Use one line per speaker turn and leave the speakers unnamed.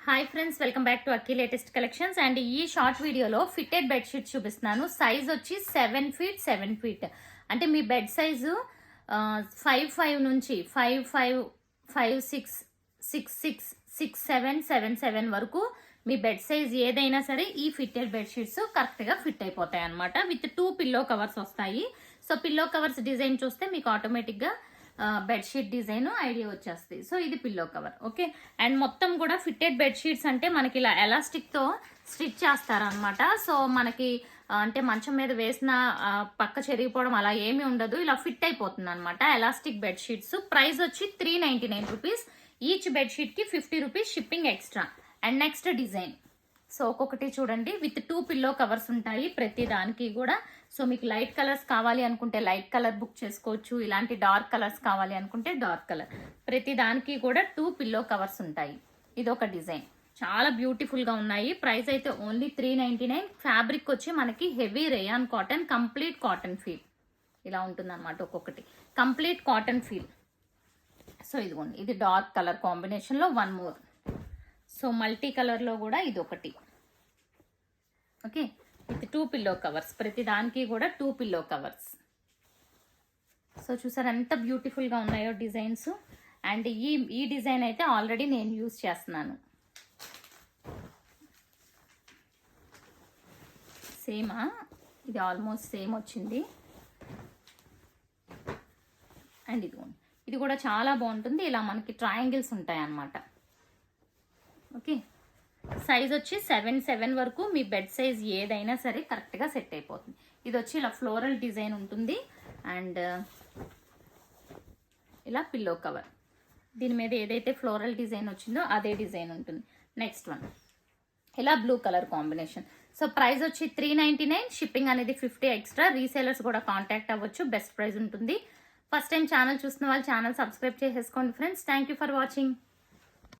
Hi friends, welcome back to Akki latest collections. And ఈ short వీడియోలో fitted bedsheet చూపిస్తున్నాను. Size వచ్చి 7 feet 7 feet. అంటే మీ బెడ్ సైజు 5'5" నుంచి 5'5", 5'6", 6'6", 6'7", 7'7" వరకు మీ బెడ్ సైజ్ ఏదైనా సరే ఈ ఫిట్టెడ్ బెడ్షీట్స్ కరెక్ట్గా ఫిట్ అయిపోతాయి అనమాట. విత్ 2 పిల్లో కవర్స్ వస్తాయి. సో పిల్లో కవర్స్ డిజైన్ చూస్తే మీకు ఆటోమేటిక్గా బెడ్షీట్ డిజైన్ ఐడియా వచ్చేస్తుంది. సో ఇది పిల్లో కవర్. ఓకే, అండ్ మొత్తం కూడా ఫిట్టెడ్ బెడ్షీట్స్ అంటే మనకి ఇలా ఎలాస్టిక్తో స్టిచ్ చేస్తారనమాట. సో మనకి అంటే మంచం మీద వేసిన పక్క చెరిగిపోవడం అలా ఏమీ ఉండదు, ఇలా ఫిట్ అయిపోతుంది అనమాట. Elastic bedsheets. ప్రైస్ వచ్చి 399 రూపీస్. ఈచ్ బెడ్షీట్కి 50 rupees shipping extra. And next design. So ఒక్కొక్కటి చూడండి, విత్ 2 పిల్లో కవర్స్ ఉంటాయి ప్రతి దానికి కూడా. సో మీకు లైట్ కలర్స్ కావాలి అనుకుంటే లైట్ కలర్ బుక్ చేసుకోవచ్చు, ఇలాంటి డార్క్ కలర్స్ కావాలి అనుకుంటే డార్క్ కలర్. ప్రతి దానికి కూడా 2 పిల్లో కవర్స్ ఉంటాయి. ఇది ఒక డిజైన్, చాలా బ్యూటిఫుల్గా ఉన్నాయి. ప్రైస్ అయితే ఓన్లీ 399. ఫ్యాబ్రిక్ వచ్చి మనకి heavy rayon cotton, complete cotton feel ఇలా ఉంటుంది అనమాట. ఒక్కొక్కటి కంప్లీట్ కాటన్ ఫీల్. సో ఇదిగోండి, ఇది డార్క్ కలర్ కాంబినేషన్లో 1 more. సో మల్టీ కలర్లో కూడా ఇది ఒకటి. Okay, with 2 pillow covers. ప్రతి దానికి కూడా 2 పిల్లో కవర్స్. సో చూసారు ఎంత బ్యూటిఫుల్గా ఉన్నాయో డిజైన్స్. అండ్ ఈ డిజైన్ అయితే ఆల్రెడీ నేను యూజ్ చేస్తున్నాను. సేమా, ఇది ఆల్మోస్ట్ సేమ్ వచ్చింది. అండ్ ఇది కూడా చాలా బాగుంటుంది. ఇలా మనకి ట్రయాంగిల్స్ ఉంటాయి అన్నమాట. ఓకే, సైజ్ వచ్చి 7'7" వరకు మీ బెడ్ సైజ్ ఏదైనా సరే కరెక్ట్గా సెట్ అయిపోతుంది. ఇది వచ్చి ఇలా ఫ్లోరల్ డిజైన్ ఉంటుంది. అండ్ ఇలా పిల్లో కవర్, దీని మీద ఏదైతే ఫ్లోరల్ డిజైన్ వచ్చిందో అదే డిజైన్ ఉంటుంది. నెక్స్ట్ వన్ ఇలా blue colour combination. So price వచ్చి 399. షిప్పింగ్ అనేది 50 ఎక్స్ట్రా. రీసేలర్స్ కూడా కాంటాక్ట్ అవ్వచ్చు, బెస్ట్ ప్రైస్ ఉంటుంది. ఫస్ట్ టైం ఛానల్ చూస్తున్న వాళ్ళు ఛానల్ సబ్స్క్రైబ్ చేసేసుకోండి friends. Thank you for watching.